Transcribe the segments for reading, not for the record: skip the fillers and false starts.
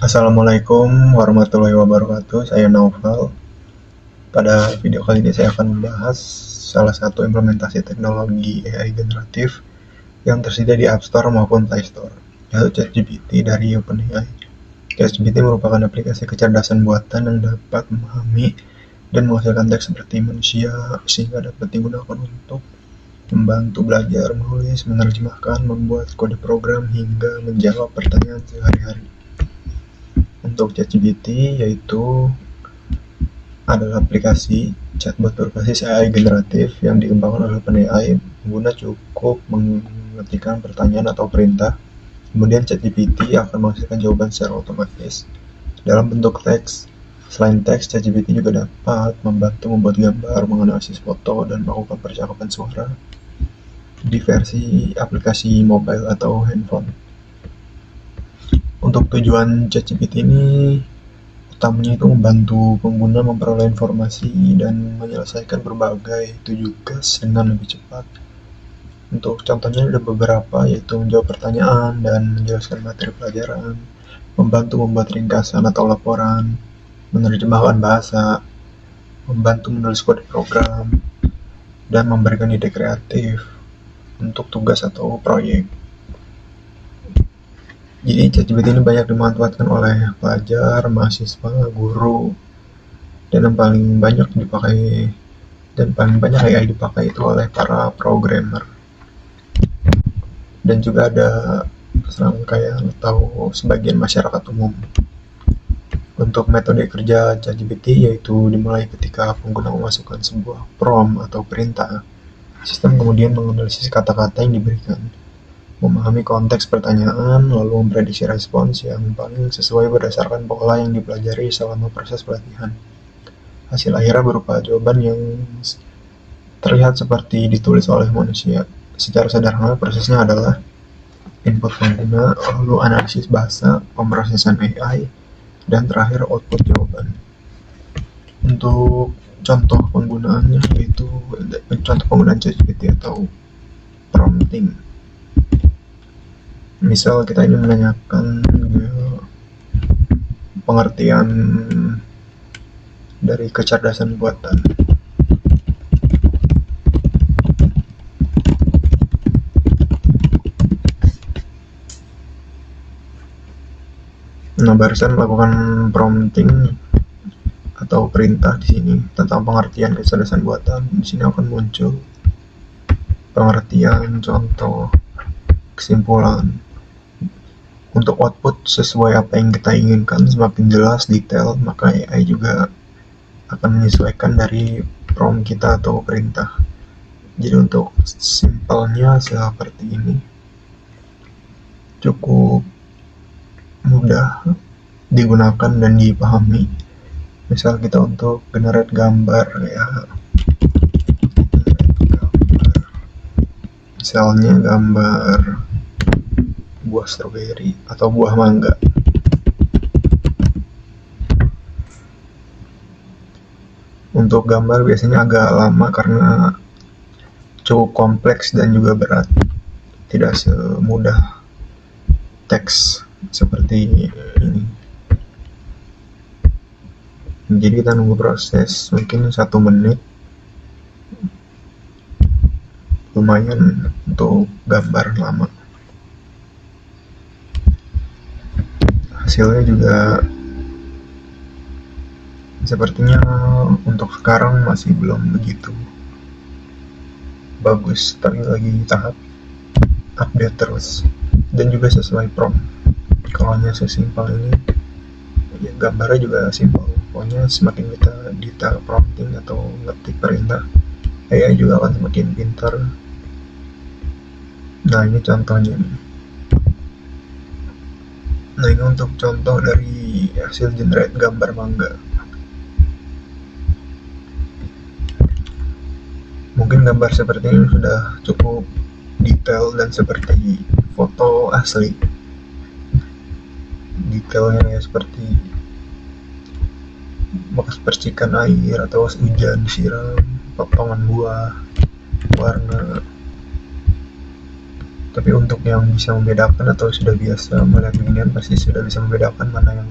Assalamualaikum warahmatullahi wabarakatuh. Saya Naufal. Pada video kali ini saya akan membahas salah satu implementasi teknologi AI generatif yang tersedia di App Store maupun Play Store, yaitu ChatGPT dari OpenAI. ChatGPT merupakan aplikasi kecerdasan buatan yang dapat memahami dan menghasilkan teks seperti manusia, sehingga dapat digunakan untuk membantu belajar, menulis, menerjemahkan, membuat kode program, hingga menjawab pertanyaan sehari-hari. Untuk ChatGPT yaitu adalah aplikasi chatbot berbasis AI generatif yang dikembangkan oleh OpenAI. Pengguna cukup mengetikkan pertanyaan atau perintah, kemudian ChatGPT akan menghasilkan jawaban secara otomatis dalam bentuk teks. Selain teks, ChatGPT juga dapat membantu membuat gambar, menganalisis foto, dan melakukan percakapan suara di versi aplikasi mobile atau handphone. Untuk tujuan ChatGPT ini utamanya itu membantu pengguna memperoleh informasi dan menyelesaikan berbagai tugas dengan lebih cepat. Untuk contohnya ada beberapa, yaitu menjawab pertanyaan dan menjelaskan materi pelajaran, membantu membuat ringkasan atau laporan, menerjemahkan bahasa, membantu menulis kode program, dan memberikan ide kreatif untuk tugas atau proyek. Jadi ChatGPT ini banyak dimanfaatkan oleh pelajar, mahasiswa, guru, dan yang paling banyak AI dipakai itu oleh para programmer. Dan juga ada serangkaian atau sebagian masyarakat umum. Untuk metode kerja ChatGPT yaitu dimulai ketika pengguna memasukkan sebuah prompt atau perintah. Sistem kemudian menganalisis kata-kata yang diberikan, memahami konteks pertanyaan, lalu memprediksi respons yang paling sesuai berdasarkan pola yang dipelajari selama proses pelatihan. Hasil akhirnya berupa jawaban yang terlihat seperti ditulis oleh manusia. Secara sederhana, prosesnya adalah input pengguna, lalu analisis bahasa, pemrosesan AI, dan terakhir output jawaban. Untuk contoh penggunaannya yaitu contoh penggunaan ChatGPT atau prompting. Misal kita ingin menanyakan pengertian dari kecerdasan buatan. Nah, barusan melakukan prompting atau perintah di sini tentang pengertian kecerdasan buatan. Di sini akan muncul pengertian, contoh, kesimpulan. Untuk output sesuai apa yang kita inginkan, semakin jelas, detail, maka AI juga akan menyesuaikan dari prompt kita atau perintah. Jadi untuk simpelnya seperti ini, cukup mudah digunakan dan dipahami. Misal kita untuk generate gambar, misalnya gambar buah stroberi atau buah mangga. Untuk gambar biasanya agak lama karena cukup kompleks dan juga berat, tidak semudah teks seperti ini. Jadi kita nunggu proses mungkin 1 menit, lumayan untuk gambar lama. Hasilnya juga sepertinya untuk sekarang masih belum begitu bagus, tapi lagi tahap update terus dan juga sesuai prompt. Kalau hanya sesimpel ini, ya gambarnya juga simpel. Pokoknya semakin kita detail prompting atau ngetik perintah, AI juga akan semakin pintar. Nah, ini contohnya nih. Nah, ini untuk contoh dari hasil generate gambar mangga. Mungkin gambar seperti ini sudah cukup detail dan seperti foto asli. Detailnya ya seperti bekas percikan air atau hujan siram, potongan buah, warna. Tapi untuk yang bisa membedakan atau sudah biasa melihat beginian pasti sudah bisa membedakan mana yang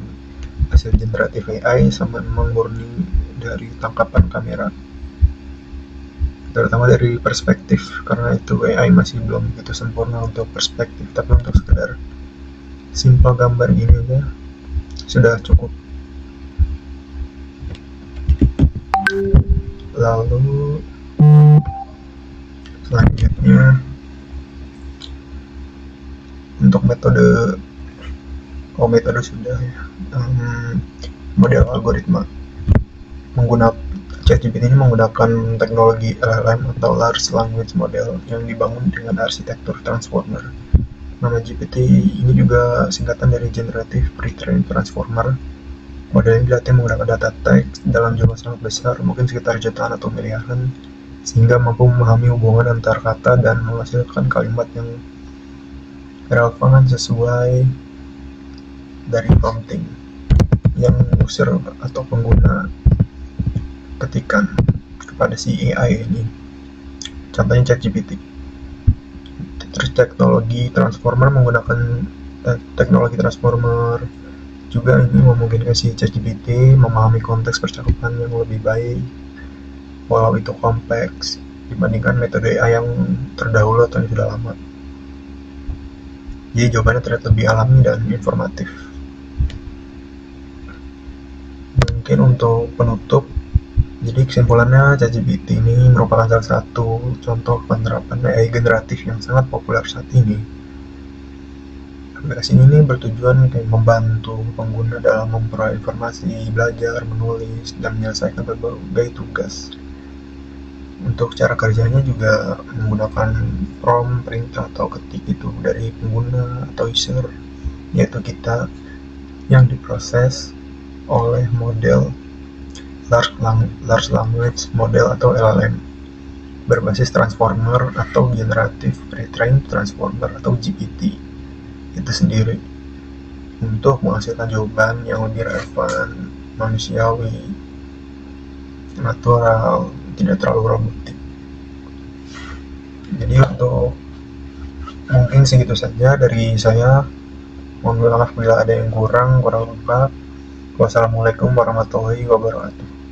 hasil generatif AI sama memang murni dari tangkapan kamera, terutama dari perspektif, karena itu AI masih belum begitu sempurna untuk perspektif, tapi untuk sekedar simpel gambar gini aja sudah cukup. Lalu selanjutnya untuk metode sudah ya, model algoritma menggunakan ChatGPT ini menggunakan teknologi LLM atau Large Language Model yang dibangun dengan arsitektur transformer. Nama GPT ini juga singkatan dari Generative Pre-trained Transformer. Model ini dilatih menggunakan data teks dalam jumlah sangat besar, mungkin sekitar jutaan atau miliaran, sehingga mampu memahami hubungan antar kata dan menghasilkan kalimat yang relevan sesuai dari prompting yang user atau pengguna ketikkan kepada si AI ini. Contohnya ChatGPT. Terus teknologi transformer menggunakan teknologi transformer juga ini memungkinkan si ChatGPT memahami konteks percakapan yang lebih baik walau itu kompleks dibandingkan metode AI yang terdahulu atau yang sudah lama. Jadi jawabannya terlihat lebih alami dan informatif. Mungkin untuk penutup, jadi kesimpulannya ChatGPT ini merupakan salah satu contoh penerapan AI generatif yang sangat populer saat ini. Aplikasi ini bertujuan membantu pengguna dalam memperoleh informasi, belajar, menulis, dan menyelesaikan berbagai tugas. Untuk cara kerjanya juga menggunakan prompt, perintah atau ketik itu dari pengguna atau user, yaitu kita, yang diproses oleh model Large Language Model atau LLM berbasis transformer atau Generative Pre-trained Transformer atau GPT itu sendiri untuk menghasilkan jawaban yang lebih relevan, manusiawi, natural, tidak terlalu robotik. Jadi untuk mungkin segitu saja dari saya. Mohon maaf bila ada yang kurang lebih. Wassalamualaikum warahmatullahi wabarakatuh.